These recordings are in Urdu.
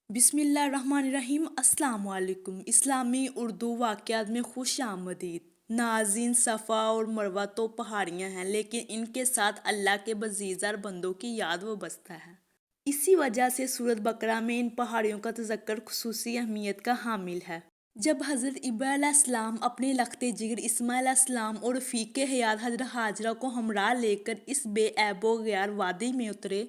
بسم اللہ الرحمن الرحیم۔ السلام علیکم۔ اسلامی اردو واقعات میں خوش آمدید ناظرین۔ صفا اور مروہ تو پہاڑیاں ہیں، لیکن ان کے ساتھ اللہ کے بزیزار بندوں کی یاد وابستہ ہے۔ اسی وجہ سے سورۃ بقرہ میں ان پہاڑیوں کا تذکر خصوصی اہمیت کا حامل ہے۔ جب حضرت ابراہیم علیہ السلام اپنے لخت جگر اسماعیل علیہ السلام اور رفیق حیات حضرت ہاجرہ کو ہمراہ لے کر اس بے عیب و غبار وادی میں اترے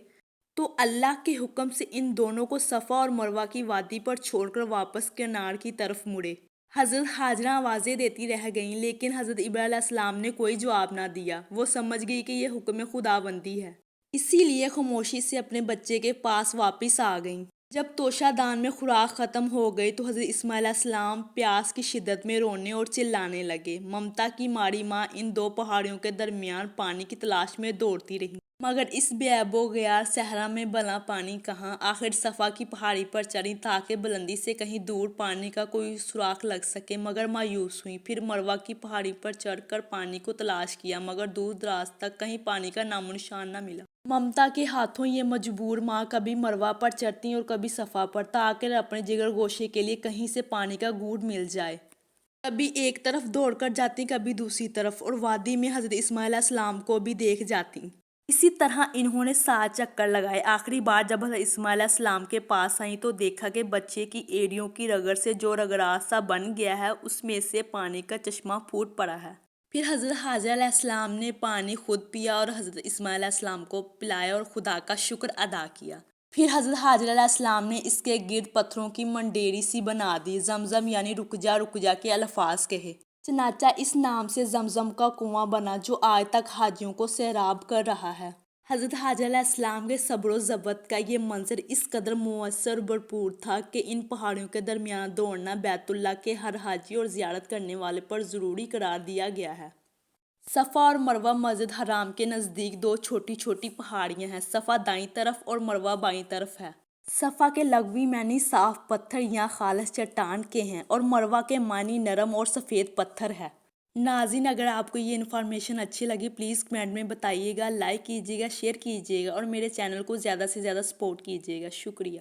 تو اللہ کے حکم سے ان دونوں کو صفا اور مروہ کی وادی پر چھوڑ کر واپس کنار کی طرف مڑے۔ حضرت ہاجرہ آوازیں دیتی رہ گئیں، لیکن حضرت ابراہیم علیہ السلام نے کوئی جواب نہ دیا۔ وہ سمجھ گئی کہ یہ حکم خداوندی ہے، اسی لیے خاموشی سے اپنے بچے کے پاس واپس آ گئیں۔ جب توشہ دان میں خوراک ختم ہو گئی تو حضرت اسماعیل علیہ السلام پیاس کی شدت میں رونے اور چلانے لگے۔ ممتا کی ماری ماں ان دو پہاڑیوں کے درمیان پانی کی تلاش میں دوڑتی رہی، مگر اس بے آب و گیار صحرا میں بھلا پانی کہاں۔ آخر صفا کی پہاڑی پر چڑھیں تاکہ بلندی سے کہیں دور پانی کا کوئی سراغ لگ سکے، مگر مایوس ہوئیں۔ پھر مروہ کی پہاڑی پر چڑھ کر پانی کو تلاش کیا، مگر دور دراز تک کہیں پانی کا نام و نشان نہ ملا۔ ممتا کے ہاتھوں یہ مجبور ماں کبھی مروہ پر چڑھتی اور کبھی صفا پر، تاکہ اپنے جگر گوشے کے لیے کہیں سے پانی کا گھونٹ مل جائے۔ کبھی ایک طرف دوڑ کر جاتی، کبھی دوسری طرف، اور وادی میں حضرت اسماعیل علیہ السلام کو بھی دیکھ جاتی۔ اسی طرح انہوں نے 7 چکر لگائے۔ آخری بار جب حضرت اسماعیل علیہ السلام کے پاس آئیں تو دیکھا کہ بچے کی ایڑیوں کی رگڑ سے جو رگڑاٹ سا بن گیا ہے، اس میں سے پانی کا چشمہ پھوٹ پڑا ہے۔ پھر حضرت ہاجرہ علیہ السلام نے پانی خود پیا اور حضرت اسماعیل علیہ السلام کو پلایا اور خدا کا شکر ادا کیا۔ پھر حضرت ہاجرہ علیہ السلام نے اس کے گرد پتھروں کی منڈیری سی بنا دی، زمزم یعنی رک جا کے الفاظ کہے۔ چنانچہ اس نام سے زمزم کا کنواں بنا، جو آج تک حاجیوں کو سیراب کر رہا ہے۔ حضرت ہاجرہ علیہ السلام کے صبر و ضبط کا یہ منظر اس قدر مؤثر اور بھرپور تھا کہ ان پہاڑیوں کے درمیان دوڑنا بیت اللہ کے ہر حاجی اور زیارت کرنے والے پر ضروری قرار دیا گیا ہے۔ صفا اور مروہ مسجد حرام کے نزدیک دو چھوٹی چھوٹی پہاڑیاں ہیں۔ صفا دائیں طرف اور مروہ بائیں طرف ہے۔ صفا کے لغوی معنی صاف پتھر یا خالص چٹان کے ہیں، اور مروہ کے معنی نرم اور سفید پتھر ہے۔ ناظرین، اگر آپ کو یہ انفارمیشن اچھی لگی پلیز کمنٹ میں بتائیے گا، لائک کیجیے گا، شیئر کیجیے گا اور میرے چینل کو زیادہ سے زیادہ سپورٹ کیجیے گا۔ شکریہ۔